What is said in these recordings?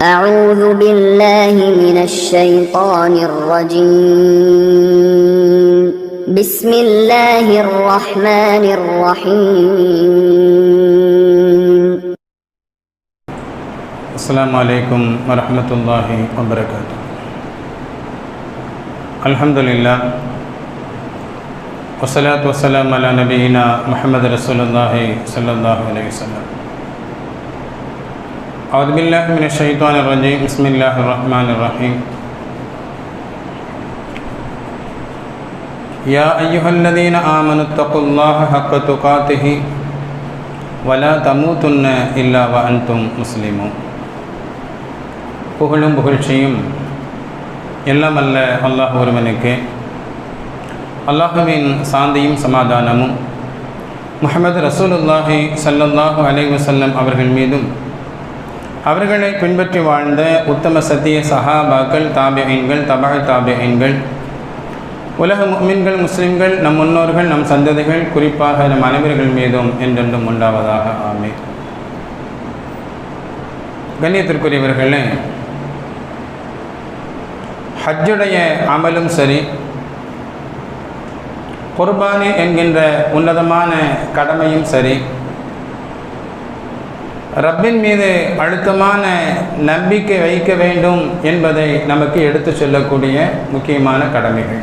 أعوذ بالله من الشيطان الرجيم بسم الله الرحمن الرحيم السلام عليكم ورحمة الله وبركاته. الحمد لله والصلاة والسلام على نبينا محمد رسول الله صلى الله عليه وسلم. أعوذ بالله من الشيطان الرجيم بسم الله الرحمن الرحيم. يا أيها الذين آمنوا اتقوا الله حق تقاته ولا تموتن إلا وأنتم مسلمون. புகழும் புகழ்ச்சியும் எல்லாம் அல்ல அல்லாஹ் ஒருவனுக்கு, அல்லாஹுவின் சாந்தியும் சமாதானமும் முஹம்மது ரசூலுல்லாஹி ஸல்லல்லாஹு அலைஹி வஸல்லம் அவர்கள் மீதும் அவர்களை பின்பற்றி வாழ்ந்த உத்தம சத்திய சஹாபாக்கள், தாபிஈன்கள், தபஅ தாபிஈன்கள், உலக முஃமின்கள், முஸ்லிம்கள், நம் முன்னோர்கள், நம் சந்ததிகள், குறிப்பாக நம் அனைவர்கள் மீதும் என்றென்றும் உண்டாவதாக. ஆமீன். கண்ணியத்திற்குரியவர்களே, ஹஜ்ஜுடைய அமலும் சரி, குர்பானி என்கின்ற உன்னதமான கடமையும் சரி, ரப்பின் மீது அழுத்தமான நம்பிக்கை வைக்க வேண்டும் என்பதை நமக்கு எடுத்து சொல்லக்கூடிய முக்கியமான கடமைகள்.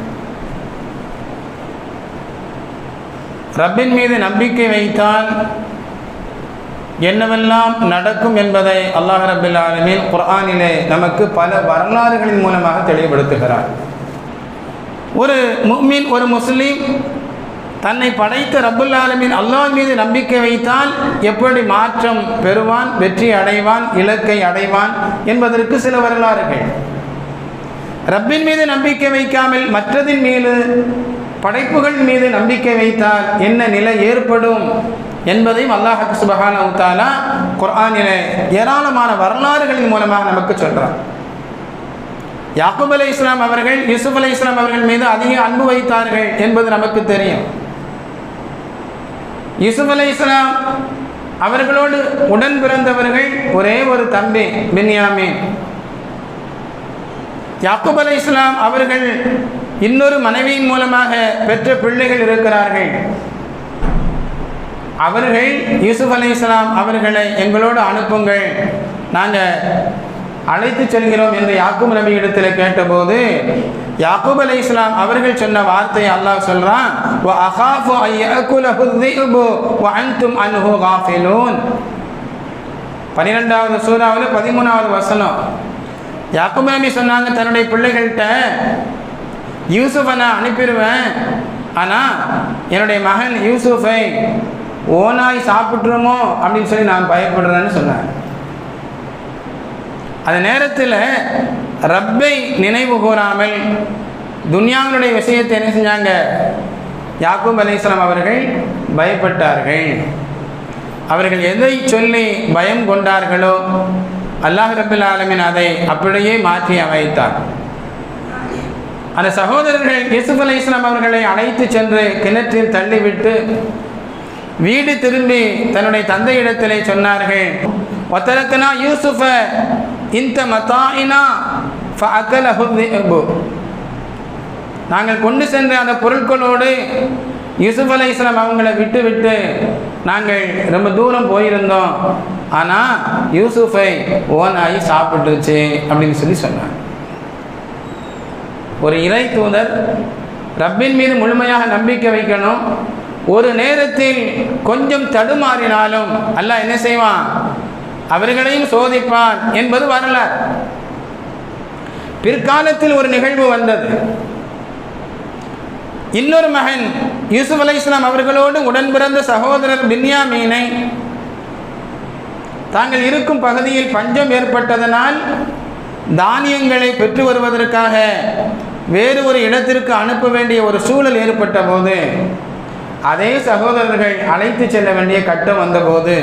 ரப்பின் மீது நம்பிக்கை வைத்தால் என்னவெல்லாம் நடக்கும் என்பதை அல்லாஹ் ரப்பில் ஆலமீன் குர்ஆனிலே நமக்கு பல வரலாறுகளின் மூலமாக தெளிவுபடுத்துகிறார். ஒரு முஃமின், ஒரு முஸ்லீம் தன்னை படைத்த ரப்புல் ஆலமீன் அல்லாஹ் மீது நம்பிக்கை வைத்தால் எப்படி மாற்றம் பெறுவான், வெற்றி அடைவான், இலக்கை அடைவான் என்பதற்கு சில வரலாறுகள். ரப்பின் மீது நம்பிக்கை வைக்காமல் மற்றதின் மீது, படைப்புகள் மீது நம்பிக்கை வைத்தால் என்ன நிலை ஏற்படும் என்பதையும் அல்லாஹ் சுப்ஹானஹு வ தஆலா குர்ஆனிலே ஏராளமான வரலாறுகளின் மூலமாக நமக்கு சொல்றார். யாக்கூப் அலைஹிஸ்ஸலாம் அவர்கள் யூசுப் அலைஹிஸ்ஸலாம் அவர்கள் மீது அதிக அன்பு வைத்தார்கள் என்பது நமக்கு தெரியும். யூசுப் அலைஹிஸ்ஸலாம் அவர்களோடு உடன் பிறந்தவர்கள் ஒரே ஒரு தம்பி பின்யாமீன். யாக்கூப் அலைஹிஸ்ஸலாம் அவர்கள் இன்னொரு மனைவியின் மூலமாக பெற்ற பிள்ளைகள் இருக்கிறார்கள். அவர்கள் யூசுப் அலைஹிஸ்ஸலாம் அவர்களை எங்களோடு அனுப்புங்கள், நாங்கள் அழைத்து செல்கிறோம் என்று யாக்கூப் நபி இடத்தில் கேட்டபோது யாக்கூப் அலைஹிஸ்ஸலாம் அவர்கள் சொன்ன வார்த்தையை அல்லாஹ் சொல்றான், வ அகாஃபு அய்யகுலஹு ذிபு வ அன்தும் அன்ஹு காஃபிலூன். 12வது சூராவில் 13வது வசனம். யாக்கூப் நபி சொன்னாங்க தன்னுடைய பிள்ளைகள்கிட்ட, யூசுஃபை நான் அனுப்பிடுவேன், ஆனால் என்னுடைய மகன் யூசுஃபை ஓனாய் சாப்பிட்ருமோ அப்படின்னு சொல்லி நான் பயப்படுறேன்னு சொன்னாங்க. அந்த நேரத்தில் ரப்பை நினைவு கூறாமல் துன்யாவினுடைய விஷயத்தை என்ன செஞ்சாங்க? யாக்கூப் அலைஹிஸ்ஸலாம் அவர்கள் பயப்பட்டார்கள். அவர்கள் எதை சொல்லி பயம் கொண்டார்களோ அல்லாஹ் ரப்பில் ஆலமீன் அதை அப்படியே மாற்றி அமைத்தார். அந்த சகோதரர்கள் யூசுப் அலைஹிஸ்ஸலாம் அவர்களை அழைத்து சென்று கிணற்றில் தள்ளிவிட்டு வீடு திரும்பி தன்னுடைய தந்தையிடத்திலே சொன்னார்கள், வதரக்னா யூசுஃப இந்த மதாயினா ஃபஅகலஹு ذிபு. நாங்கள் கொண்டு சென்ற அந்த பொருட்களோடு யூசுப் அலைஹிஸ்ஸலாம் அவங்களை விட்டு நாங்கள் ரொம்ப தூரம் போயிருந்தோம், ஆனால் யூசுஃபை ஓனாய் சாப்பிட்டுருச்சு அப்படின்னு சொல்லி சொன்னாங்க. ஒரு இறை தூதர் ரப்பின் மீது முழுமையாக நம்பிக்கை வைக்கணும். ஒரு நேரத்தில் கொஞ்சம் தடுமாறினாலும் அல்லாஹ் என்ன செய்வான்? அவர்களையும் சோதிப்பான் என்பது வரலாறு. பிற்காலத்தில் ஒரு நிகழ்வு வந்தது. இன்னொரு மகன் யூசுப் அலைஹிஸ்ஸலாம் அவர்களோடு உடன் பிறந்த சகோதரர் பின்யாமீனை தாங்கள் இருக்கும் பகுதியில் பஞ்சம் ஏற்பட்டதனால் தானியங்களை பெற்று வருவதற்காக வேறு ஒரு இடத்திற்கு அனுப்ப வேண்டிய ஒரு சூழல் ஏற்பட்ட போது அதே சகோதரர்கள் அழைத்து செல்ல வேண்டிய கட்டம் வந்தபோது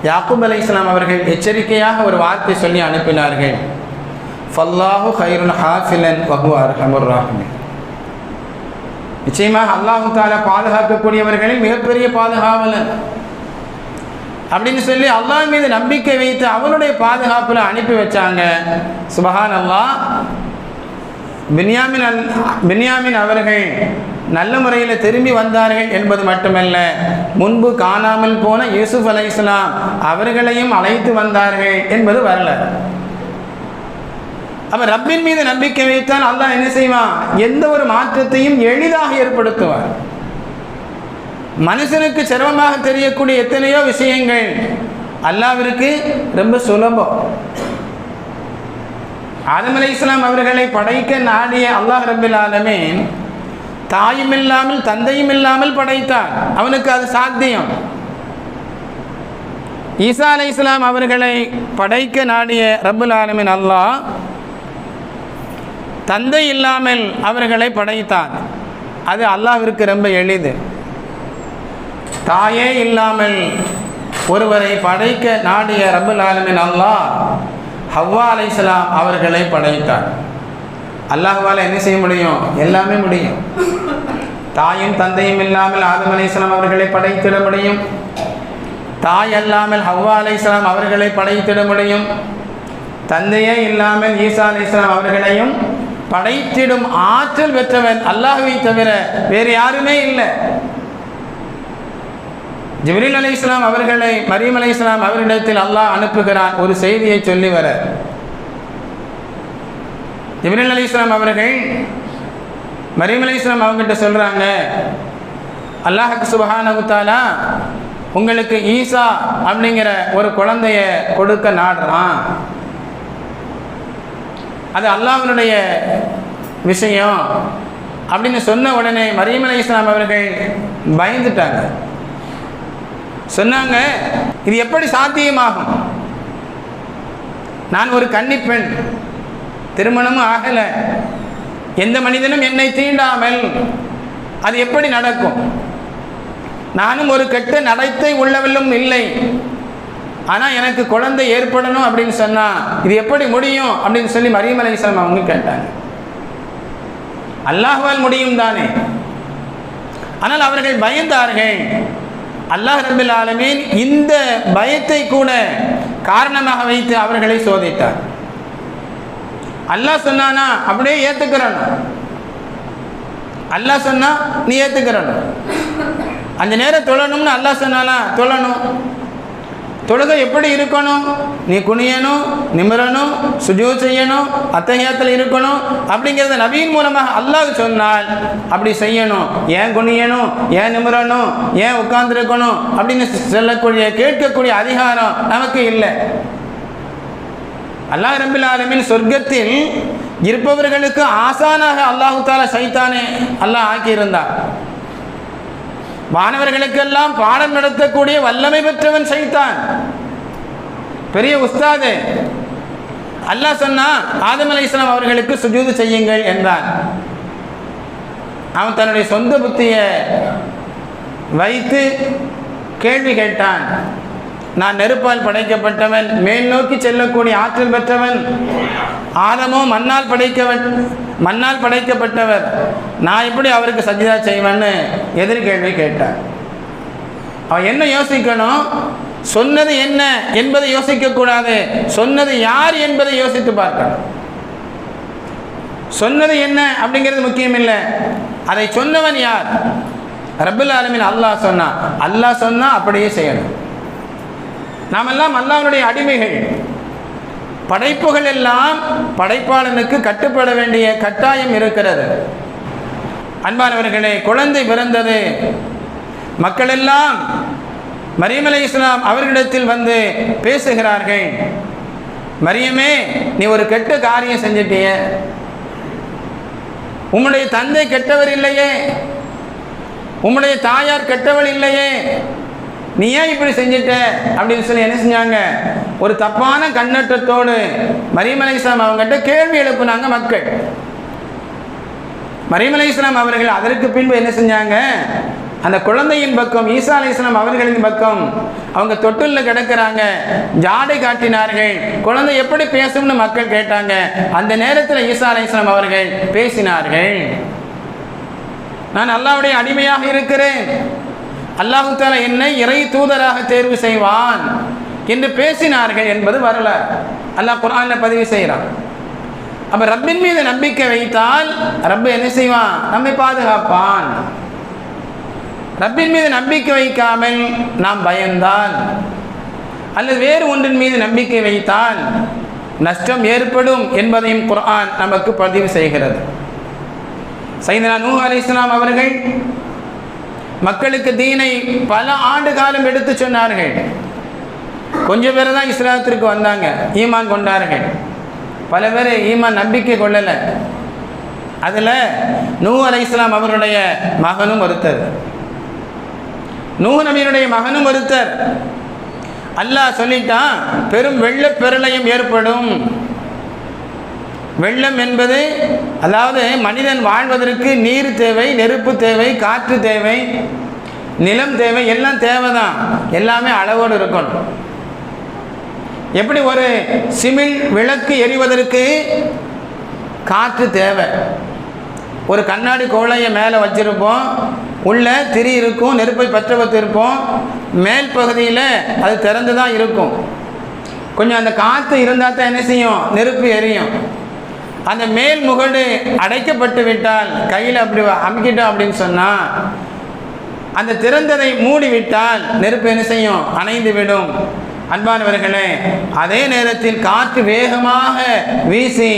யாக்கூப் அலைஹிஸ்ஸலாம் அவர்கள் எச்சரிக்கையாக ஒரு வார்த்தை சொல்லி அனுப்பினார்கள், ஃபல்லாஹு கைருன் ஹாஃபிலன் வஹுவ அர்ஹமுர் ராஹிமீன். நிச்சயமாக அல்லாஹ் தஆலா பாதுகாக்கக்கூடியவர்களில் மிகப்பெரிய பாதுகாவலன். அப்படின்னு சொல்லி அல்லாஹ் மீது நம்பிக்கை வைத்து அவனுடைய பாதுகாப்பில் அனுப்பி வச்சாங்க. சுபஹான் அல்லாஹ். பின்யாமின் அவர்கள் நல்ல முறையில் திரும்பி வந்தார்கள் என்பது மட்டுமல்ல, முன்பு காணாமல் போன யூசுப் அலைஹிஸ்ஸலாம் அவர்களையும் அழைத்து வந்தார்கள் என்பது வரலாறு. அப்ப ரப்பின் மீது நம்பிக்கை வைத்தால் அல்லாஹ் என்ன செய்வான்? எந்த ஒரு மாற்றத்தையும் எளிதாக ஏற்படுத்துவார். மனுஷனுக்கு சிரமமாக தெரியக்கூடிய எத்தனையோ விஷயங்கள் அல்லாஹ்விற்கு ரொம்ப சுலபம். ஆதம் அலைஹிஸ்ஸலாம் அவர்களை படைக்க நாடிய அல்லாஹ் ரப்பில் ஆலமீன் தாயும் இல்லாமல் தந்தையும் இல்லாமல் படைத்தான். அவனுக்கு அது சாத்தியம். ஈசா அலைஹிஸ்ஸலாம் அவர்களை படைக்க நாடிய ரப்புல் ஆலமீன் அல்லாஹ் தந்தை இல்லாமல் அவர்களை படைத்தான். அது அல்லாஹ்விற்கு ரொம்ப எளிது. தாயே இல்லாமல் ஒருவரை படைக்க நாடிய ரப்புல் ஆலமீன் அல்லாஹ் ஹவ்வா அலைஹிஸ்ஸலாம் அவர்களை படைத்தார். அல்லாஹ்வால் என்ன செய்ய முடியும்? எல்லாமே முடியும். தாயும் தந்தையும் இல்லாமல் ஆதம் அலைஹிஸ்ஸலாம் அவர்களை படைத்திட முடியும். தாய் அல்லாமல் ஹவ்வா அலைஹிஸ்ஸலாம் அவர்களை படைத்திட முடியும். தந்தையே இல்லாமல் ஈசா அலைஹிஸ்ஸலாம் அவர்களையும் படைத்திடும் ஆற்றல் பெற்றவன் அல்லாஹ்வை தவிர வேறு யாருமே இல்லை. ஜிப்ரீல் அலைஹிஸ்ஸலாம் அவர்களை மரியம் அலைஹிஸ்ஸலாம் அவரிடத்தில் அல்லாஹ் அனுப்புகிறான் ஒரு செய்தியை சொல்லி வர. ஜிப்ரீல் அலைஹிஸ்ஸலாம் அவர்கள் மரியம் அலைஹிஸ்ஸலாம் அவங்ககிட்ட சொல்றாங்க, அல்லாஹ் சுப்ஹானஹு தஆலா உங்களுக்கு ஈசா அப்படிங்கிற ஒரு குழந்தைய கொடுக்க நாடுறான். அது அல்லாஹ்வுடைய விஷயம் அப்படின்னு சொன்ன உடனே மரியம் அலைஹிஸ்ஸலாம் அவர்கள் பயந்துட்டாங்க. சொன்னாங்க, இது எப்படி சாத்தியமாகும்? நான் ஒரு கன்னிப்பெண், திருமணமும் ஆகலை, எந்த மனிதனும் என்னை தீண்டாமல் அது எப்படி நடக்கும்? நானும் ஒரு கெட்ட நடத்தை உள்ளவளும் இல்லை. ஆனால் எனக்கு குழந்தை ஏற்படணும் அப்படின்னு சொன்னால் இது எப்படி முடியும் அப்படின்னு சொல்லி மரியம் அலைஹிஸ்ஸலாம் அவங்க கேட்டாங்க. அல்லாஹ்வால் முடியும் தானே. ஆனால் அவர்கள் பயந்தார்கள். அல்லாஹ் ரப்பில் ஆலமீன் இந்த பயத்தை கூட காரணமாக வைத்து அவர்களை சோதித்தார். அல்லாஹ் சொன்னானா அப்படியே ஏற்றுக்கிறணும். அல்லாஹ் சொன்னா நீ ஏற்றுக்கிறணும். அந்த நேரம் தொழணும்னு அல்லாஹ் சொன்னானா தொழணும். தொழுகை எப்படி இருக்கணும்? நீ குனியணும், நிமிரணும், சுஜூத் செய்யணும், அத்தஹியாத்தில் இருக்கணும் அப்படிங்கிறத நபியின் மூலமாக அல்லாஹ் சொன்னால் அப்படி செய்யணும். ஏன் குனியணும், ஏன் நிமிரணும், ஏன் உட்கார்ந்துருக்கணும் அப்படின்னு சொல்லக்கூடிய கேட்கக்கூடிய அதிகாரம் நமக்கு இல்லை. அல்லாஹ் ரப்பில் ஆலமீன் சொர்க்கத்தில் இருப்பவர்களுக்கு ஆசானாக அல்லாஹு தஆலா சைத்தானே அல்லாஹ் ஆக்கியிருந்தார். மாணவர்களுக்கெல்லாம் பாடம் நடத்தக்கூடிய வல்லமை பெற்றவன் சைத்தான், பெரிய உஸ்தாது. அல்லாஹ் சொன்னா ஆதம் அலைஹிஸ்ஸலாம் அவர்களுக்கு சுஜூது செய்யுங்கள் என்றான். அவன் தன்னுடைய சொந்த புத்தியை வைத்து கேள்வி கேட்டான். நான் நெருப்பால் படைக்கப்பட்டவன், மேல் நோக்கி செல்லக்கூடிய ஆற்றல் பெற்றவன். ஆதமோ மண்ணால் படைக்கப்பட்டவர். நான் எப்படி அவருக்கு சஜ்ஜதா செய்வேன்னு எதிர்கேள்வி கேட்டான். அவன் என்ன யோசிக்கணும்? சொன்னது என்ன என்பதை யோசிக்கக்கூடாது, சொன்னது யார் என்பதை யோசித்து பார்க்கணும். சொன்னது என்ன அப்படிங்கிறது முக்கியம் இல்லை, அதை சொன்னவன் யார்? ரப்பில் ஆலமீன் அல்லாஹ் சொன்னான். அல்லாஹ் சொன்னா அப்படியே செய்யணும். நாமெல்லாம் அல்லாஹ்வுடைய அடிமைகள். படைப்புகள் எல்லாம் படைப்பாளனுக்கு கட்டுப்பட வேண்டிய கட்டாயம் இருக்கிறது. அன்பானவர்களே, குழந்தை பிறந்தது. மக்கள் எல்லாம் மரியம் அலைஹிஸ்ஸலாம் அவர்களிடத்தில் வந்து பேசுகிறார்கள். மரியமே, நீ ஒரு கெட்ட காரியம் செஞ்சிட்டிய. உம்முடைய தந்தை கெட்டவர் இல்லையே, உம்முடைய தாயார் கெட்டவள் இல்லையே, நீ ஏன் இப்படி செஞ்சிட்ட அப்படின்னு சொல்லி என்ன செஞ்சாங்க? ஒரு தப்பான கண்ணோட்டத்தோடு மரியம் அலைஹிஸ்ஸலாம் அவங்ககிட்ட கேள்வி எழுப்புனாங்க மக்கள். மரியம் அலைஹிஸ்ஸலாம் அவர்கள் அதற்கு பின்பு என்ன செஞ்சாங்க? அந்த குழந்தையின் பக்கம், ஈசா அலைஹிஸ்ஸலாம் அவர்களின் பக்கம், அவங்க தொட்டில்ல கிடக்கிறாங்க, ஜாடை காட்டினார்கள். குழந்தை எப்படி பேசும்னு மக்கள் கேட்டாங்க. அந்த நேரத்தில் ஈசா அலைஹிஸ்ஸலாம் அவர்கள் பேசினார்கள். நான் அல்லாஹ்வுடைய அடிமையாக இருக்கிறேன், அல்லாஹு தஆலா என்னை இறை தூதராக தேர்வு செய்வான் என்று பேசினார்கள் என்பது வரலாறு. அல்லாஹ் குர்ஆனில் பதிவு செய்கிறான். அப்போ ரப்பின் மீது நம்பிக்கை வைத்தால் ரப்பு என்ன செய்வான்? நம்மை பாதுகாப்பான். ரப்பின் மீது நம்பிக்கை வைக்காமல் நாம் பயந்தால் அல்லது வேறு ஒன்றின் மீது நம்பிக்கை வைத்தால் நஷ்டம் ஏற்படும் என்பதையும் குர்ஆன் நமக்கு பதிவு செய்கிறது. சையதுனா நூஹ் அலைஹிஸ்ஸலாம் அவர்கள் மக்களுக்கு தீனை பல ஆண்டு காலம் எடுத்து சொன்னார்கள். கொஞ்சம் பேர் தான் இஸ்லாத்திற்கு வந்தாங்க, ஈமான் கொண்டார்கள். பல பேர் ஈமான் நம்பிக்கை கொள்ளலை. அதில் நூஹ் அலைஹிஸ்ஸலாம் அவருடைய மகனும் ஒருத்தர், நூஹ் நபியினுடைய மகனும் ஒருத்தர். அல்லாஹ் சொல்லிட்டான், பெரும் வெள்ள பிரளயம் ஏற்படும். வெள்ளம் என்பது அதாவது மனிதன் வாழ்வதற்கு நீர் தேவை, நெருப்பு தேவை, காற்று தேவை, நிலம் தேவை, எல்லாம் தேவைதான். எல்லாமே அளவோடு இருக்கணும். எப்படி ஒரு சிமிழ் விளக்கு எரிவதற்கு காற்று தேவை. ஒரு கண்ணாடி கோலையை மேலே வச்சிருப்போம், உள்ள திரி இருக்கும், நெருப்பை பற்ற வைத்திருப்போம், மேல் பகுதியில் அது திறந்து தான் இருக்கும். கொஞ்சம் அந்த காற்று இருந்தால் தான் என்ன செய்யும்? நெருப்பு எரியும். அந்த மேல் முகடு அடைக்கப்பட்டு விட்டால், கையில் அப்படி அமுக்கிட்டோம் அப்படின்னு சொன்னால், அந்த திறந்ததை மூடிவிட்டால் நெருப்பு என்ன செய்யும்? அணைந்து விடும். அன்பானவர்களே, அதே நேரத்தில் காற்று வேகமாக வீசி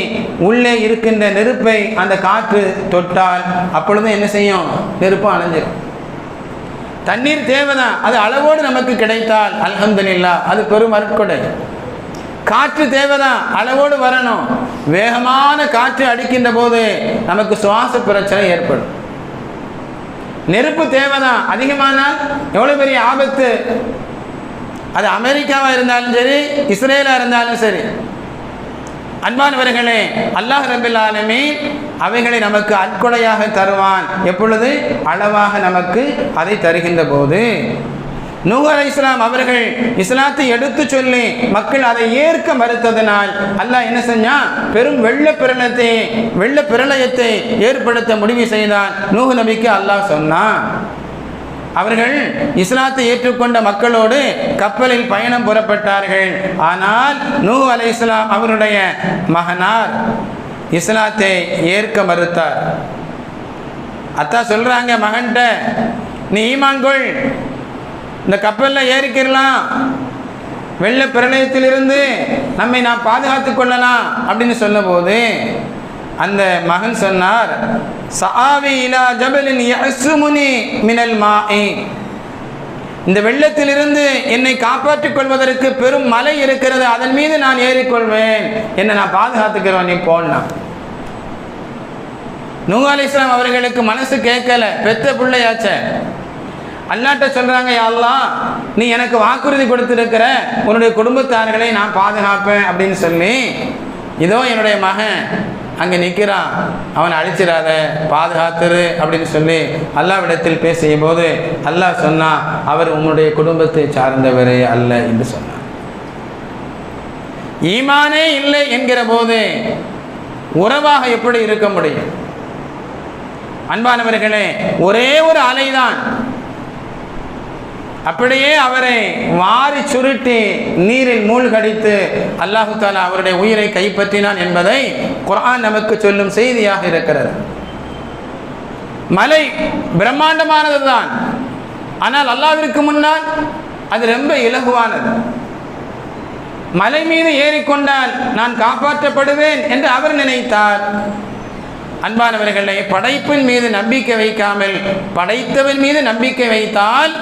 உள்ளே இருக்கின்ற நெருப்பை அந்த காற்று தொட்டால் அப்பொழுது என்ன செய்யும்? நெருப்பு அணைஞ்சிடும். தண்ணீர் தேவைதான், அது அளவோடு நமக்கு கிடைத்தால் அல்ஹம்துலில்லாஹ், அது பெரும் அருட்கொடை. காற்று தேவைதான், அளவோடு வரணும். வேகமான காற்று அடிக்கின்ற போது நமக்கு சுவாச பிரச்சனை ஏற்படும். நெருப்பு தேவைதான், அதிகமானால் எவ்வளோ பெரிய ஆபத்து. அது அமெரிக்காவாக இருந்தாலும் சரி, இஸ்ரேலாக இருந்தாலும் சரி. அன்பானவர்களே, அல்லாஹ் ரப்பில் ஆலமீன் அவைகளை நமக்கு அற்கொடையாக தருவான். எப்பொழுது? அளவாக நமக்கு அதை தருகின்ற போது. நூஹ் அலைஹிஸ்ஸலாம் அவர்கள் இஸ்லாத்தை எடுத்து சொல்லி மக்கள் அதை ஏற்க மறுத்ததனால் அல்லாஹ் என்ன செஞ்சான்? பெரும் வெள்ள பிரளயத்தை ஏற்படுத்த முடிவு செய்தான். நூஹ் நபிக்கு அல்லாஹ் சொன்னான். அவர்கள் இஸ்லாத்தை ஏற்றுக்கொண்ட மக்களோடு கப்பலில் பயணம் புறப்பட்டார்கள். ஆனால் நூஹ் அலைஹிஸ்ஸலாம் அவருடைய மகனார் இஸ்லாத்தை ஏற்க மறுத்தார். அத்தா சொல்றாங்க மகன்கிட்ட, நீ ஈமான் கொள், இந்த கப்பலில் ஏறிக்கிடலாம், வெள்ள பிரளயத்திலிருந்து நம்மை நாம் பாதுகாத்து கொள்ளலாம் அப்படின்னு சொன்னபோது அந்த மகன் சொன்னார், சஆவி இலா ஜபலின் யஸ்முனி மினல் மாஇ, இந்த வெள்ளத்திலிருந்து என்னை காப்பாற்றிக் கொள்வதற்கு பெரும் மலை இருக்கிறது, அதன் மீது நான் ஏறிக்கொள்வேன், என்னை நான் பாதுகாத்துக்கிறேன், நீ போடலாம். நூஹ் அலைஹிஸ்ஸலாம் அவர்களுக்கு மனசு கேட்கல, பெத்த பிள்ளையாச்ச. அல்லாஹ்ட்ட சொல்றாங்க, யா அல்லாஹ், நீ எனக்கு வாக்குறுதி கொடுத்திருக்கிற உன்னுடைய குடும்பத்தார்களை நான் பாதுகாப்பேன் அப்படின்னு சொல்லி, இதோ என்னுடைய மகன் அங்கே நிற்கிறான், அவனை அழிச்சிடாத, பாதுகாத்துரு அப்படின்னு சொல்லி அல்லாஹ்விடத்தில் பேசிய போது அல்லாஹ் சொன்னான், அவர் உன்னுடைய குடும்பத்தை சார்ந்தவரே அல்ல என்று சொன்னார். ஈமானே இல்லை என்கிற போது உறவாக எப்படி இருக்க முடியும்? அன்பானவர்களே, ஒரே ஒரு அலைதான் அப்படியே அவரை வாரி சுருட்டி நீரில் மூழ்கடித்து அல்லாஹு தஆலா அவருடைய உயிரை கைப்பற்றினான் என்பதை குர்ஆன் நமக்கு சொல்லும் செய்தியாக இருக்கிறது. மலை பிரம்மாண்டமானது தான், ஆனால் அல்லாஹ்விற்கு முன்னால் அது ரொம்ப இலகுவானது. மலை மீது ஏறிக்கொண்டால் நான் காப்பாற்றப்படுவேன் என்று அவர் நினைத்தார். அன்பானவர்களே, படைப்பின் மீது நம்பிக்கை வைக்காமல் படைத்தவன் மீது நம்பிக்கை வைத்தால்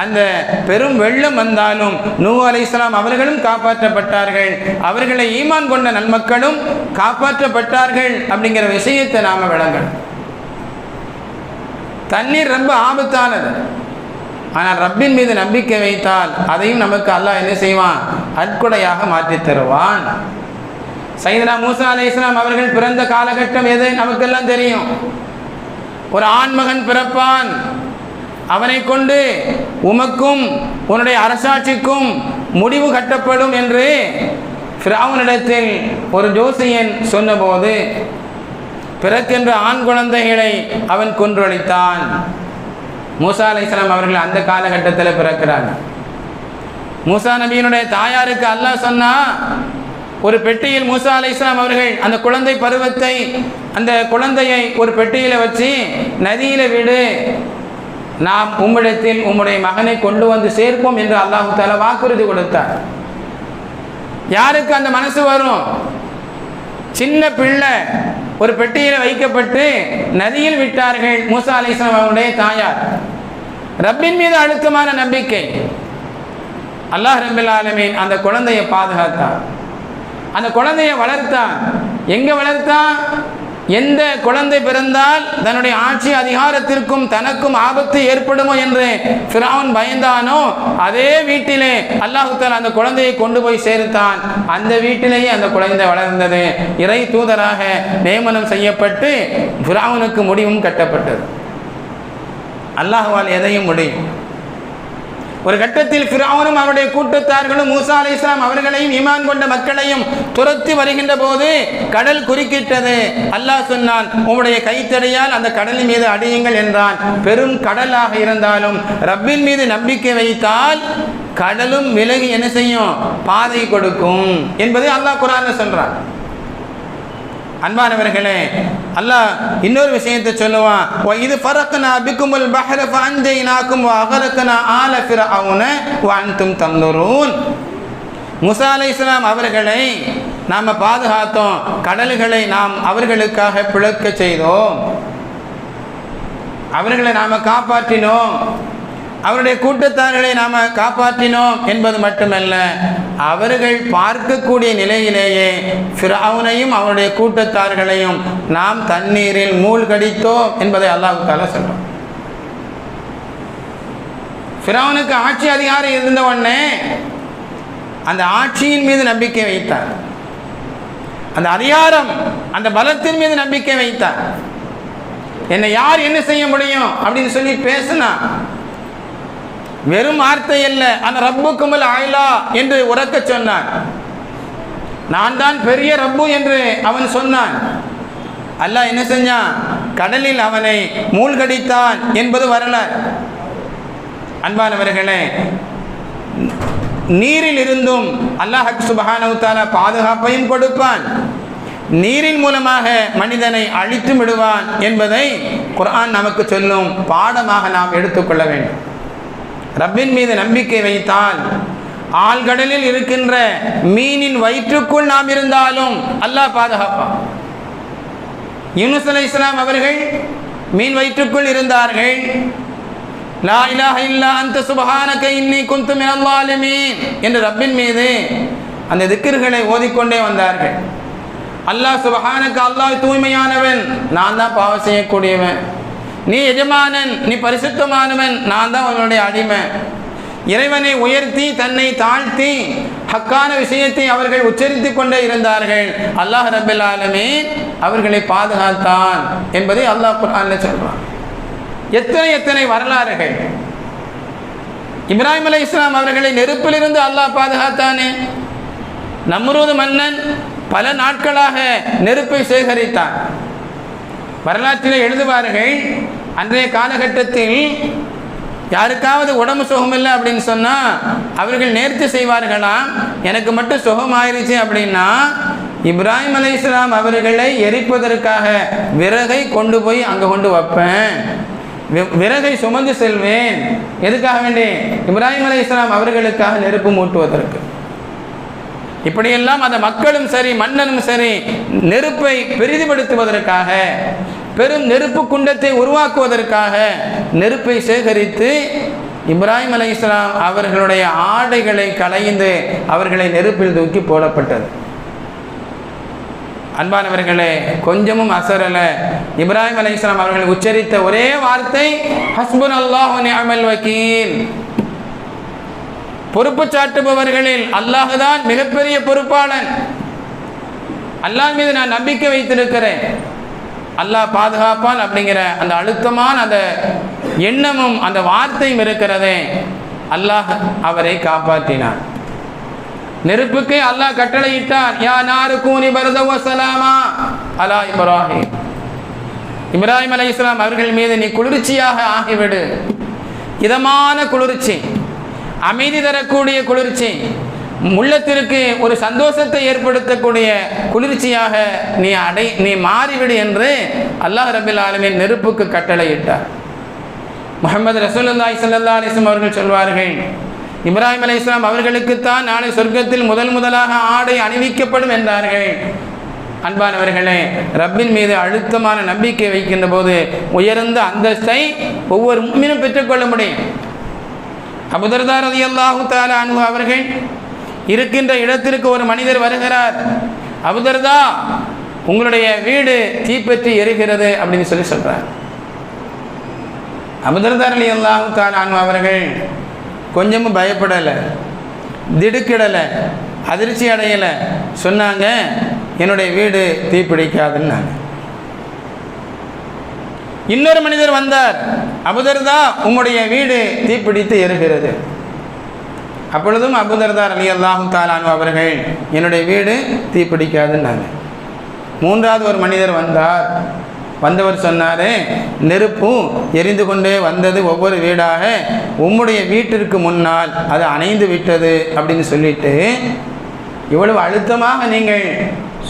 அந்த பெரும் வெள்ளம் வந்தாலும் நூஹ் அலைஹிஸ்ஸலாம் அவர்களும் காப்பாற்றப்பட்டார்கள், அவர்களை ஈமான் கொண்ட நன்மக்களும் காப்பாற்றப்பட்டார்கள் அப்படிங்கிற விஷயத்தை நாம விளங்கணும். தண்ணீர் ரொம்ப ஆபத்தானது, ஆனால் ரப்பின் மீது நம்பிக்கை வைத்தால் அதையும் நமக்கு அல்லாஹ் என்ன செய்வான்? அற்கொடையாக மாற்றி தருவான். சையதுனா மூசா அலைஹிஸ்ஸலாம் அவர்கள் பிறந்த காலகட்டம் எது நமக்கெல்லாம் தெரியும். ஒரு ஆண்மகன் பிறப்பான், அவனை கொண்டு உமக்கும் உன்னுடைய அரசாட்சிக்கும் முடிவு கட்டப்படும் என்று ஃபிரௌனிடத்தில் ஒரு ஜோசியன் சொன்னபோது பிறக்கின்ற ஆண் குழந்தைகளை அவன் கொன்றொழித்தான். மூசா அலைஹிஸ்ஸலாம் அவர்கள் அந்த காலகட்டத்தில் பிறக்கிறாங்க. மூசா நபியினுடைய தாயாருக்கு அல்லாஹ் சொன்னா, ஒரு பெட்டியில் மூசா அலைஹிஸ்ஸலாம் அவர்கள் அந்த குழந்தை பருவத்தை, அந்த குழந்தையை ஒரு பெட்டியில் வச்சு நதியில விடு, நாம் உம்மிடத்தில் உம்முடைய மகனை கொண்டு வந்து சேர்ப்போம் என்று அல்லாஹ் தஆலா வாக்குறுதி கொடுத்தார். யாருக்கு அந்த மனசு வரும்? சின்ன பிள்ளை ஒரு பெட்டியில் வைக்கப்பட்டு நதியில் விட்டார்கள் மூசா அலைஹிஸ்ஸலாம் அவருடைய தாயார். ரப்பின் மீது அழுத்தமான நம்பிக்கை. அல்லாஹ் ரப்பில் ஆலமீன் அந்த குழந்தையை பாதுகாத்தான், அந்த குழந்தையை வளர்த்தான். எங்க வளர்த்தான்? எந்த குழந்தை பிறந்தால் தன்னுடைய ஆட்சி அதிகாரத்திற்கும் தனக்கும் ஆபத்து ஏற்படுமோ என்று ஃபிரௌன் பயந்தானோ அதே வீட்டிலே அல்லாஹ் தஆலா அந்த குழந்தையை கொண்டு போய் சேர்த்தான். அந்த வீட்டிலேயே அந்த குழந்தை வளர்ந்தது. இறை தூதராக நியமனம் செய்யப்பட்டு ஃபிரௌனுக்கு முடிவும் கட்டப்பட்டது. அல்லாஹ்வால் எதையும் முடியும். ஒரு கட்டத்தில் ஃபிரௌனும் அவருடைய கூட்டத்தார்களும் மூசா அலைஹிஸ்ஸலாம் அவர்களையும் ஈமான் கொண்ட மக்களையும் துரத்தி வருகின்ற போது கடல் குறுக்கிட்டது. அல்லாஹ் சொன்னான், உம்முடைய கைத்தடியால் அந்த கடலின் மீது அடியுங்கள் என்றான். பெரும் கடலாக இருந்தாலும் ரப்பின் மீது நம்பிக்கை வைத்தால் கடலும் விலகி என்ன செய்யும்? பாதை கொடுக்கும் என்பதை அல்லாஹ் குர்ஆன்ல சொல்றான். அன்பானவர்களே, அல்லாஹ் இன்னொரு விஷயத்தை சொல்லுவான், இது ஃபரக்னா பிக்குமுல் பஹர ஃபஅன்ஜைனாக்கும் வஅகரக்னா ஆல ஃபிரௌன வஅன்தும் தன்துரூன். மூசா அலைஹிஸ்ஸலாம் அவர்களை நாம் பாதுகாத்தோம், கடல்களை நாம் அவர்களுக்காக பிளக்க செய்தோம், அவர்களை நாம் காப்பாற்றினோம், அவருடைய கூட்டத்தார்களை நாம் காப்பாற்றினோம் என்பது மட்டுமல்ல, அவர்கள் பார்க்கக்கூடிய நிலையிலேயே ஃபிரௌனையும் அவருடைய கூட்டத்தார்களையும் நாம் தண்ணீரில் மூழ்கடித்தோம் என்பதை அல்லாஹ் தஆலா சொல்றான். ஃபிரௌனுக்கு ஆட்சி அதிகாரம் இருந்த உடனே அந்த ஆட்சியின் மீது நம்பிக்கை வைத்தார், அந்த அதிகாரம் அந்த பலத்தின் மீது நம்பிக்கை வைத்தார். என்னை யார் என்ன செய்ய முடியும் அப்படின்னு சொல்லி பேசினா, வெறும் வார்த்தை அல்ல, அந்த ரப்புக்குமுல் ஆயிலா என்று உரக்க சொன்னான். நான் தான் பெரிய ரப்பு என்று அவன் சொன்னான். அல்லாஹ் என்ன செஞ்சான்? கடலில் அவனை மூழ்கடித்தான் என்பது வரலாறு. அன்பானவர்களே, நீரில் இருந்தும் அல்லாஹ் சுப்ஹானஹு வ தஆலா பாதுகாப்பையும் கொடுப்பான், நீரின் மூலமாக மனிதனை அழித்து விடுவான் என்பதை குர்ஆன் நமக்கு சொல்லும் பாடமாக நாம் எடுத்துக்கொள்ள வேண்டும். ரப்பின் மீது நம்பிக்கை வைத்தால் ஆழ்கடலில் இருக்கின்ற மீனின் வயிற்றுக்குள் நாம் இருந்தாலும் அல்லாஹ் பாதுகாப்பான். யூனுஸ் அலைஹிஸ்ஸலாம் அவர்கள் மீன் வயிற்றுக்குள் இருந்தார்கள். லா இலாஹ இல்லா அன்த சுப்ஹானக இன்னி குன்து மினல் ஸாலிமீன் என்று ரப்பின் மீது அந்த திக்ர்களை ஓதிக்கொண்டே வந்தார்கள். அல்லாஹ் சுப்ஹானக, அல்லாஹ் தூய்மையானவன், நான் தான் பாவம் செய்யக்கூடியவன், நீ எஜமானன், நீ பரிசுத்தமானவன், நான் தான் அவனுடைய அடிமை. இறைவனை உயர்த்தி தன்னை தாழ்த்தி ஹக்கான விஷயத்தை அவர்கள் உச்சரித்து கொண்டே இருந்தார்கள். அல்லாஹ் ரப்பில் ஆலமீன் அவர்களை பாதுகாத்தான் என்பதை அல்லாஹ் குர்ஆன்ல சொல்றான். எத்தனை எத்தனை வரலாறுகள்! இப்ராஹிம் அலைஹிஸ்ஸலாம் அவர்களை நெருப்பிலிருந்து அல்லாஹ் பாதுகாத்தானே. நம்ரூத் மன்னன் பல நாட்களாக நெருப்பை சேகரித்தான். வரலாற்றில் எழுதுவார்கள், அன்றைய காலகட்டத்தில் யாருக்காவது உடம்பு சுகமில்லை அப்படின்னு சொன்னால் அவர்கள் நேர்த்தி செய்வார்களாம். எனக்கு மட்டும் சுகமாயிருச்சு அப்படின்னா இப்ராஹிம் அலைஹிஸ்ஸலாம் அவர்களை எரிப்பதற்காக விறகை கொண்டு போய் அங்கே கொண்டு வைப்பேன், விறகை சுமந்து செல்வேன். எதுக்காக வேண்டி? இப்ராஹிம் அலைஹிஸ்ஸலாம் அவர்களுக்காக நெருப்பு மூட்டுவதற்கு. இப்படியெல்லாம் அந்த மக்களும் சரி மன்னனும் சரி நெருப்பை பெரிதுபடுத்துவதற்காக, பெரும் நெருப்பு குண்டத்தை உருவாக்குவதற்காக நெருப்பை சேகரித்து இப்ராஹிம் அலைஹிஸ்ஸலாம் அவர்களுடைய ஆடைகளை களைந்து அவர்களை நெருப்பில் தூக்கி போடப்பட்டது. அன்பானவர்களே, கொஞ்சமும் அசரல. இப்ராஹிம் அலைஹிஸ்ஸலாம் அவர்கள் உச்சரித்த ஒரே வார்த்தை ஹஸ்புனல்லாஹு வ நிஅமல் வக்கீல். பொறுப்பு சாட்டுபவர்களில் அல்லாஹ் தான் மிகப்பெரிய பொறுப்பாளன். அல்லாஹ் மீது நான் நம்பிக்கை வைத்திருக்கிறேன், அல்லாஹ் பாதுகாப்பான் அப்படிங்கிற அந்த அழுத்தமான அந்த எண்ணமும் அந்த வார்த்தையும் இருக்கிறதே, அல்லாஹ் அவரை காப்பாற்றினார். நெருப்புக்கு அல்லாஹ் கட்டளையிட்டார், யா நாரு கூனி பர்தவ சலாமா அலா இப்ராஹிம். இப்ராஹிம் அலைஹிஸ்ஸலாம் அவர்கள் மீது நீ குளிர்ச்சியாக ஆகிவிடு, இதமான குளிர்ச்சி, அமைதி தரக்கூடிய குளிர்ச்சி, உள்ளத்திற்கு ஒரு சந்தோஷத்தை ஏற்படுத்தக்கூடிய குளிர்ச்சியாக நீ மாறிவிடு என்று அல்லாஹ் ரபில் ஆலமீன் நெருப்புக்கு கட்டளையிட்டார். முஹம்மது ரசூலுல்லாஹி ஸல்லல்லாஹு அலைஹி வஸல்லம் அவர்கள் சொல்வார்கள், இப்ராஹிம் அலைஹிஸ்ஸலாம் அவர்களுக்குத்தான் நாளை சொர்க்கத்தில் முதலாக ஆடை அணிவிக்கப்படும் என்றார்கள். அன்பானவர்களே, ரப்பின் மீது அழுத்தமான நம்பிக்கை வைக்கின்ற போது உயர்ந்த அந்தஸ்தை ஒவ்வொரு முஃமினும் பெற்றுக்கொள்ள முடியும். அபூ தர்தா ரலியல்லாஹு தஆலா அன்ஹு அவர்கள் இருக்கின்ற இடத்திற்கு ஒரு மனிதர் வருகிறார். அபூ தர்தா, உங்களுடைய வீடு தீப்பற்றி எரிகிறது அப்படின்னு சொல்றார். அபூ தர்தா ரலியல்லாஹு தஆலா அன்ஹு அவர்கள் கொஞ்சமும் பயப்படலை, திடுக்கிடலை, அதிர்ச்சி அடையலை. சொன்னாங்க, என்னுடைய வீடு தீப்பிடிக்காதுன்னாங்க. இன்னொரு மனிதர் வந்தார். அபூ தர்தா, உங்களுடைய வீடு தீப்பிடித்து எரிகிறது. அப்பொழுதும் அபூ தர்தா ரலியல்லாஹு தஆலா அன்ஹு அவர்கள் என்னுடைய வீடு தீப்பிடிக்காதுன்னாங்க. மூன்றாவது ஒரு மனிதர் வந்தார். வந்தவர் சொன்னார், நெருப்பும் எரிந்து கொண்டே வந்தது ஒவ்வொரு வீடாக, உம்முடைய வீட்டிற்கு முன்னால் அது அணைந்து விட்டது அப்படின்னு சொல்லிட்டு, இவ்வளவு அழுத்தமாக நீங்கள்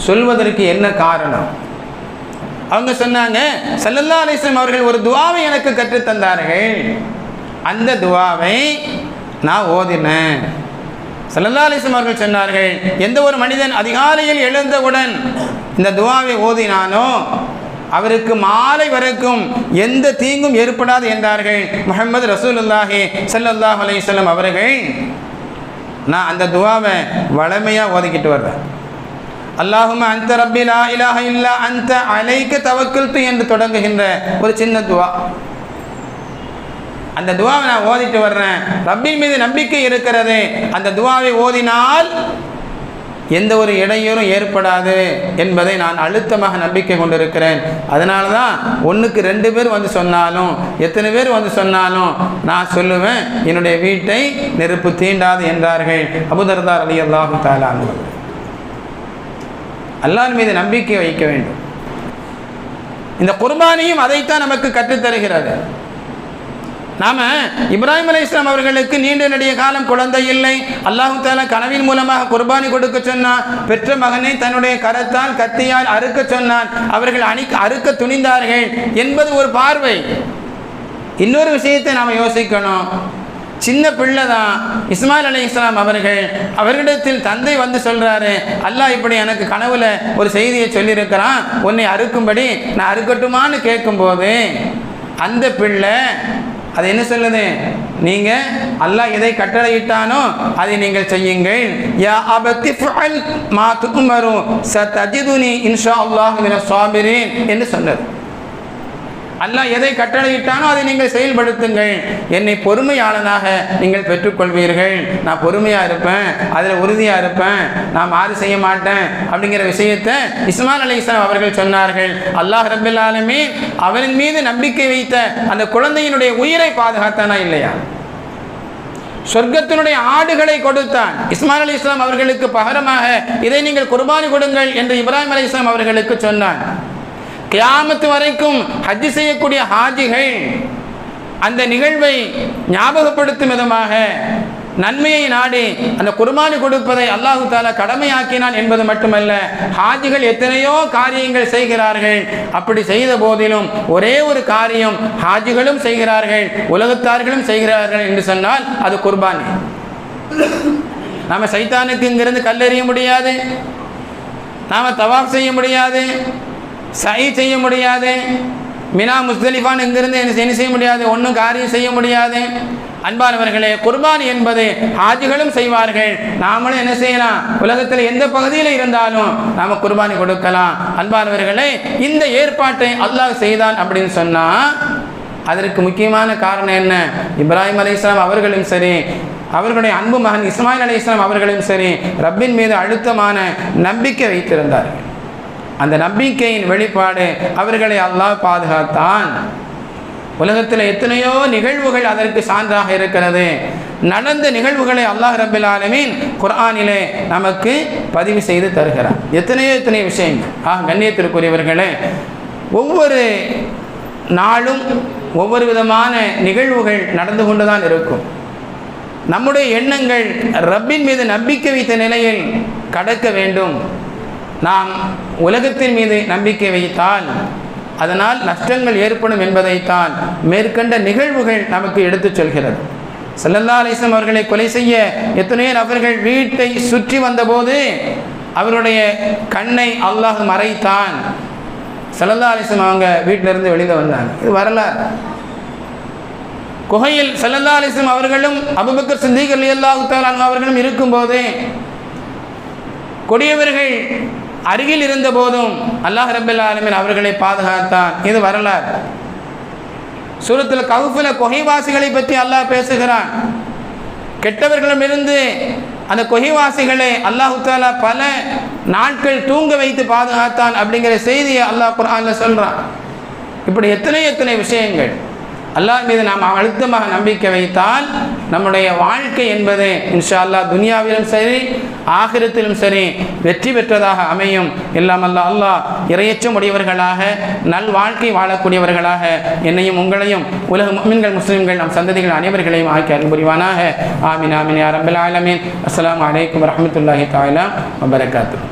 சொல்வதற்கு என்ன காரணம்? அவங்க சொன்னாங்க, ஸல்லல்லாஹு அலைஹி வஸல்லம் அவர்கள் ஒரு துஆவை எனக்கு கற்றுத்தந்தார்கள். அந்த துஆவை நான் ஓதினேன். ஸல்லல்லாஹு அலைஹி வஸல்லம் அவர்கள் சொன்னார்கள், எந்த ஒரு மனிதன் அதிகாலையில் எழுந்தவுடன் இந்த துஆவை ஓதினானோ அவருக்கு மாலை வரைக்கும் எந்த தீங்கும் ஏற்படாது என்றார்கள் முஹம்மது ரசூலுல்லாஹி ஸல்லல்லாஹு அலைஹி வஸல்லம் அவர்கள். நான் அந்த துஆவை வளமையாக ஓதிக்கிட்டு வர்றேன். அல்லாஹும்ம அன்த ரப்பி லா இலாஹ இல்லா அன்த அலைக தவக்கல்து என்று தொடங்குகின்ற ஒரு சின்ன துஆ. அந்த துஆவை நான் ஓதிட்டு வர்றேன். ரப்பின் மீது நம்பிக்கை இருக்கிறது. அந்த துஆவை ஓதினால் எந்த ஒரு இடையூறும் ஏற்படாது என்பதை நான் அழுத்தமாக நம்பிக்கை கொண்டிருக்கிறேன். அதனால தான் ஒன்றுக்கு 2 பேர் வந்து சொன்னாலும், எத்தனை பேர் வந்து சொன்னாலும் நான் சொல்லுவேன், என்னுடைய வீட்டை நெருப்பு தீண்டாது என்றார்கள் அபூ தர்தா ரலியல்லாஹு தஆலா அன்ஹு. அல்லாஹ் மீது நம்பிக்கை வைக்க வேண்டும். இந்த குர்பானியும் அதைத்தான் நமக்கு கற்றுத்தருகிறது. நாம இப்ராஹிம் அலைஹிஸ்ஸலாம் அவர்களுக்கு நீண்ட நெடிய காலம் குழந்தை இல்லை. அல்லாஹ் தஆலா கனவின் மூலமாக குர்பானி கொடுக்க சொன்னான். பெற்ற மகனை தன்னுடைய கரத்தால் கத்தியால் அறுக்க சொன்னான். அவர்கள் அறுக்க துணிந்தார்கள் என்பது ஒரு பார்வை. இன்னொரு விஷயத்தை நாம் யோசிக்கணும். சின்ன பிள்ளை தான் இஸ்மாயில் அலைஹிஸ்ஸலாம் அவர்களிடத்தில் தந்தை வந்து சொல்றாரு, அல்லாஹ் இப்படி எனக்கு கனவுல ஒரு செய்தியை சொல்லியிருக்கிறான், உன்னை அறுக்கும்படி நான் அறுக்கட்டுமான்னு கேட்கும்போது அந்த பிள்ளை அது என்ன சொல்லுது? நீங்க அல்லாஹ் எதை கட்டளையிட்டானோ அதை நீங்கள் செய்யுங்கள். யா அபதி ஃபஅல் மா துமரு சதஜிதுனி இன்ஷாஅல்லாஹ் மினஸ் ஸாபிரீன் என்று சொன்னது. அல்லாஹ் எதை கட்டளையிட்டானோ அதை நீங்கள் செயல்படுத்துங்கள். என்னை பொறுமையாளனாக நீங்கள் பெற்றுக்கொள்வீர்கள். நான் பொறுமையாக இருப்பேன், அதில் உறுதியாக இருப்பேன், நான் மாறு செய்ய மாட்டேன் அப்படிங்கிற விஷயத்தை இஸ்மாயில் அலைஹிஸ்ஸலாம் அவர்கள் சொன்னார்கள். அல்லாஹ் ரப்பில் ஆலமீன் அவரின் மீது நம்பிக்கை வைத்த அந்த குழந்தையினுடைய உயிரை பாதுகாத்தானா இல்லையா? சொர்க்கத்தினுடைய ஆடுகளை கொடுத்தான். இஸ்மாயில் அலைஹிஸ்ஸலாம் அவர்களுக்கு பகரமாக இதை நீங்கள் குர்பானி கொடுங்கள் என்று இப்ராஹிம் அலைஹிஸ்ஸலாம் அவர்களுக்கு சொன்னான். கியாமத்து வரைக்கும் ஹஜ் செய்யக்கூடிய ஹாஜிகள் அந்த நிகழ்வை ஞாபகப்படுத்தும் விதமாக நன்மையை நாடி அந்த குர்பானி கொடுப்பதை அல்லாஹு தஆலா கடமையாக்கினான் என்பது மட்டுமல்ல, ஹாஜிகள் எத்தனையோ காரியங்கள் செய்கிறார்கள். அப்படி செய்த போதிலும் ஒரே ஒரு காரியம் ஹாஜிகளும் செய்கிறார்கள், உலகத்தார்களும் செய்கிறார்கள் என்று சொன்னால் அது குர்பானி. நாம சைத்தானுக்கு இங்கிருந்து கல்லெறிய முடியாது, நாம தவாஃப் செய்ய முடியாது, சை செய்ய முடியாது, மினா முஸ்தலிஃபான் இங்கிருந்து என்ன செய்ய முடியாது, ஒன்றும் காரியம் செய்ய முடியாது. அன்பானவர்களே, குர்பானி என்பது ஹாஜிகளும் செய்வார்கள், நாமளும் என்ன செய்யலாம், உலகத்தில் எந்த பகுதியில் இருந்தாலும் நாம குர்பானி கொடுக்கலாம். அன்பானவர்களே, இந்த ஏற்பாட்டை அல்லாஹ் செய்தான் அப்படின்னு சொன்னா அதற்கு முக்கியமான காரணம் என்ன? இப்ராஹிம் அலைஹிஸ்ஸலாம் அவர்களும் சரி, அவர்களுடைய அன்பு மகன் இஸ்மாயில் அலைஹிஸ்ஸலாம் அவர்களும் சரி, ரப்பின் மீது அழுத்தமான நம்பிக்கை வைத்திருந்தார்கள். அந்த நம்பிக்கையின் வெளிப்பாடு அவர்களை அல்லாஹ் பாதுகாத்தான். உலகத்தில் எத்தனையோ நிகழ்வுகள் அதற்கு சான்றாக இருக்கிறது. நடந்த நிகழ்வுகளை அல்லாஹ் ரப்பில் ஆலமீன் குர்ஆனிலே நமக்கு பதிவு செய்து தருகிறார். எத்தனையோ விஷயங்கள். கண்ணியத்திற்குரியவர்களே, ஒவ்வொரு நாளும் ஒவ்வொரு விதமான நிகழ்வுகள் நடந்து கொண்டுதான் இருக்கும். நம்முடைய எண்ணங்கள் ரப்பின் மீது நம்பிக்கை வைத்த நிலையில் கடக்க வேண்டும். நாம் உலகத்தின் மீது நம்பிக்கை வைத்தால் அதனால் நஷ்டங்கள் ஏற்படும் என்பதைத்தான் மேற்கண்ட நிகழ்வுகள் நமக்கு எடுத்துச் சொல்கிறது. ஸல்லல்லாஹு அலைஹி வஸல்லம் அவர்களை கொலை செய்ய எத்தனையோ நபர்கள் வீட்டை சுற்றி வந்தபோது அவருடைய கண்ணை அல்லாஹ் மறைத்தான். ஸல்லல்லாஹு அலைஹி வஸல்லம் அவங்க வீட்டிலிருந்து வெளியில் வந்தாங்க. இது வரலாறு. குகையில் ஸல்லல்லாஹு அலைஹி வஸல்லம் அவர்களும் அபூபக்கர் சித்தீக் ரலியல்லாஹு தஆலா அன்ஹு அவர்களும் இருக்கும்போது கொடியவர்கள் அருகில் இருந்த போதும் அல்லாஹ் ரப்பல் ஆலமீன் அவர்களை பாதுகாத்தான். இது வரலாறு. சூரத்துல் கஹ்ஃபில் குகைவாசிகளை பற்றி அல்லாஹ் பேசுகிறான். கெட்டவர்களிடமிருந்து அந்த குகைவாசிகளை அல்லாஹ் தஆலா பல நாட்கள் தூங்க வைத்து பாதுகாத்தான் அப்படிங்கிற செய்தியை அல்லாஹ் குர்ஆனில் சொல்கிறான். இப்படி எத்தனை விஷயங்கள். அல்லாஹ் மீது நாம் அழுத்தமாக நம்பிக்கை வைத்தால் நம்முடைய வாழ்க்கை என்பது இன்ஷா அல்லாஹ் துனியாவிலும் சரி ஆகிரத்திலும் சரி வெற்றி பெற்றதாக அமையும். எல்லாம் அல்லாஹ் இறையச்சம் உடையவர்களாக நல் வாழ்க்கை வாழக்கூடியவர்களாக என்னையும் உங்களையும் உலக முஃமின்கள் முஸ்லிம்கள் நம் சந்ததிகள் அனைவர்களையும் ஆக்கி அருள் புரிவானாக. ஆமீன் ஆமீன் யா ரப்பல் ஆலமீன். அஸ்ஸலாமு அலைக்கும் வரஹ்மத்துல்லாஹி தஆலா வபரகாத்துஹு.